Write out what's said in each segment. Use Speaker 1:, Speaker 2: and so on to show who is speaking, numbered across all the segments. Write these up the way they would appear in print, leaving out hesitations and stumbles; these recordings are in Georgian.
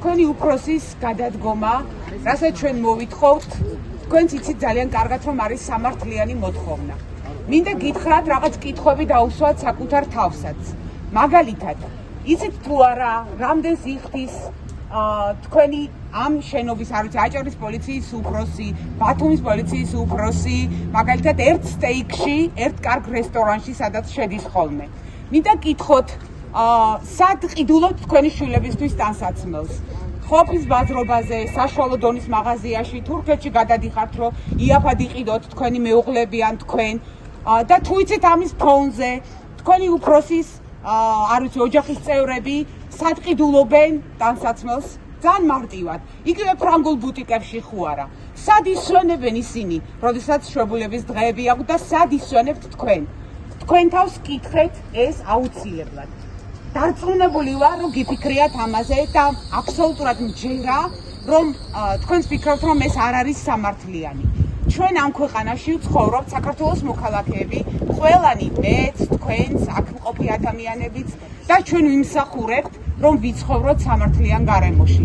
Speaker 1: თქვენი უფროსის გადადგომა, რასაც ჩვენ მოვითხოვთ, თქვენც იცით ძალიან კარგად, რომ არის სამართლიანი მოთხოვნა. მინდა გითხრათ რაღაც კითხვები დაუსვათ საკუთარ თავსაც. მაგალითად, იცით თუ არა, რამდენს იხდის თქვენი ამ შენობის, არ ვიცი, აჭარის პოლიციის უფროსი, ბათუმის პოლიციის უფროსი, მაგალითად, ერთ სტეიკში, ერთ კარგ რესტორანში, სადაც შედის ხოლმე. მინდა გითხოთ, სად ყიდულობთ თქვენი შვილებისთვის ტანსაცმელს? ხოფის ბაზრობაზე, საშუალო დონის მაღაზიაში, თურქეთში გადადიხართ, რომ იაფად იყიდოთ თქვენი მეუღლები ან თქვენ და თუ იცით ამის ფონზე, თქვენი უფროსის, არ ვიცი, ოჯახის წევრები სად ყიდულობენ ტანსაცმელს? ძალიან მარტივად. იგივე ფრანგულ ბუტიკებში ხო არა. სად ისვენებენ ისინი, როდესაც შვებულების დღეები აქვს და სად ისვენებთ თქვენ? თქვენ თავს კითხეთ ეს აუცილებლად. დარწმუნებული ვარ, რომ გიფიქრიათ ამაზე და აბსოლუტურად მჯერა, რომ თქვენს ფიქრობთ, რომ ეს არ არის სამართლიანი. ჩვენ ამ ქვეყანაში ვცხოვრობთ, საქართველოს მოქალაქეები, ყველანი მეც, თქვენც, აქ მყოფი ადამიანებიც და ჩვენ ვიმსახურებთ, რომ ვიცხოვროთ სამართლიან გარემოში.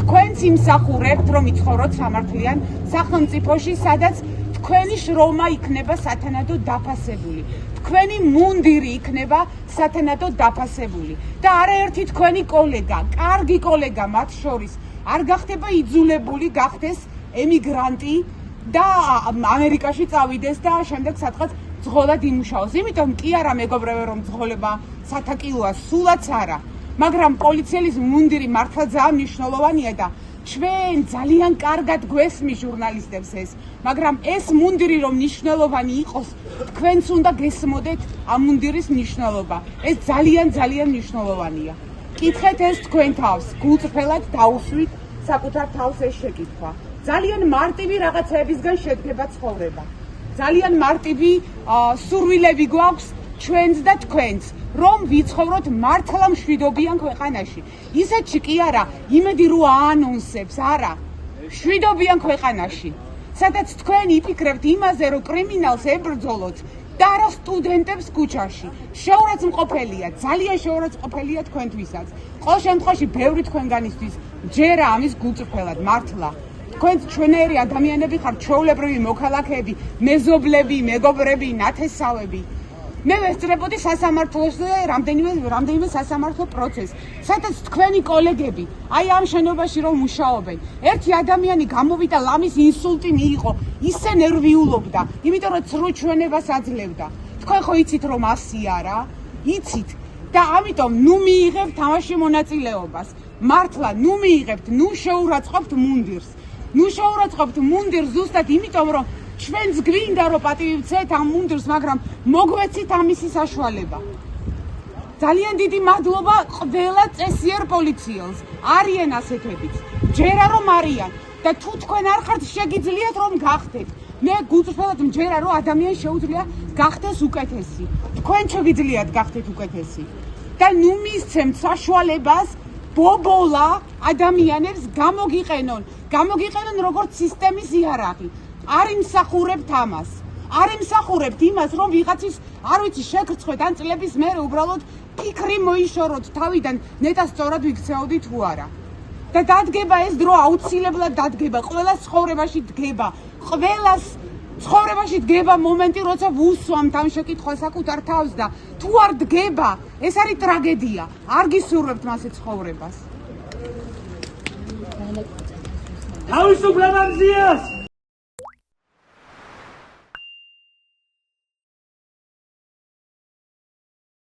Speaker 1: თქვენც იმსახურებთ, რომ ვიცხოვროთ სამართლიან სახელმწიფოში, სადაც თქვენი შრომა იქნება სათანადოდ დაფასებული. თქვენი მუნდირი იქნება სათანადოდ დაფასებული და არაერთი თქვენი კოლეგა, კარგი კოლეგა მათ შორის არ გახდება იძულებული გახდეს ემიგრანტი და ამერიკაში წავიდეს და შემდეგ სადღაც ძღოლად იმუშაოს. იმიტომ კი არა მეგობრებო, რომ ძღოლება სათაკილოა, სულაც არა. მაგრამ პოლიციელის მუნდირი მართლა ძალიან მნიშვნელოვანია და ჩვენ ძალიან კარგად გვესმის ჟურნალისტებს ეს, მაგრამ ეს მუნდირი რომ მნიშვნელოვანი იყოს, თქვენც უნდა გესმოდეთ ამ მუნდირის მნიშვნელობა. ეს ძალიან მნიშვნელოვანია. კითხეთ ეს თქვენ თავს, გულწრფელად დაუსვით საკუთარ თავს ეს შეკითხვა. ძალიან მარტივი რაღაცეებისგან შედგება ცხოვრება. ძალიან მარტივი სურვილები გვაქვს ჩვენც და თქვენც, რომ ვიცხოვროთ მართლა მშვიდობიან ქვეყანაში. ისეთში კი არა, იმედი რო აანონსებს, არა, მშვიდობიან ქვეყანაში, სადაც თქვენ იფიქრებთ იმაზე, რომ კრიმინალს ებრძოლოთ და არა სტუდენტებს ქუჩაში. შეურაცხმყოფელია, ძალიან შეურაცხმყოფელია თქვენთვისაც. ყოველ შემთხვევაში, ბევრი თქვენგანისთვის ჯერა ამის გულწრფელად, მართლა. თქვენ ჩვენერი ადამიანები ხართ, ჩვეულებრივი მოქალაქეები, მეზობლები, მეგობრები, ნათესავები. მე ვესწრებოდი სასამართლოზე რამდენიმე სასამართლო პროცესს, სადაც თქვენი კოლეგები, აი ამ შენობაში რომ მუშაობენ, ერთი ადამიანი გამოვიდა ლამის ინსულტი მიიღო, ისე ნერვიულობდა, იმიტომ რომ ცრუ ჩვენებას აძლევდა. თქვენ ხო იცით რომ ასე არა? იცით და ამიტომ ნუ მიიღებთ თამაში მონაწილეობას. მართლა ნუ მიიღებთ, ნუ შეურაცხყოფთ მუნდირს. ნუ შეურაცხყოფთ მუნდირს ზუსტად იმიტომ რომ ჩვენც გვინდა რომ პატივი ვცეთ ამ მუნდირს, მაგრამ მოგვეცით ამისი საშუალება. ძალიან დიდი მადლობა ყველა წესიერ პოლიციელს. არიან ასეთებიც. ჯერა რომ არიან და თუ თქვენ არ ხართ შეგიძლიათ რომ გახდეთ. მე გულწრფელად მჯერა რომ ადამიანს შეუძლია გახდეს უკეთესი. თქვენ შეგიძლიათ გახდეთ უკეთესი. და ნუ მისცემთ საშუალებას ბობოლა ადამიანებს გამოგიყენონ როგორც სისტემის იარაღი. არ იმსახურებთ ამას. არ იმსახურებთ იმას, რომ ვიღაცის, არ ვიცი, შეგრცხვეთ ან წლების მერე უბრალოდ ფიქრი მოიშოროთ თავიდან, ნეტა სწორად ვიქცეოდით თუ არა. და დადგება ეს დრო, აუცილებლად დადგება, ყველას ცხოვრებაში დგება. ყველას ცხოვრებაში დგება მომენტი, როცა ვუსვამთ ამ შეკითხვას საკუთარ თავს და თუ არ დგება, ეს არის ტრაგედია. არ გისურვებთ მასე ცხოვრებას.
Speaker 2: თავისუფლება მზიას!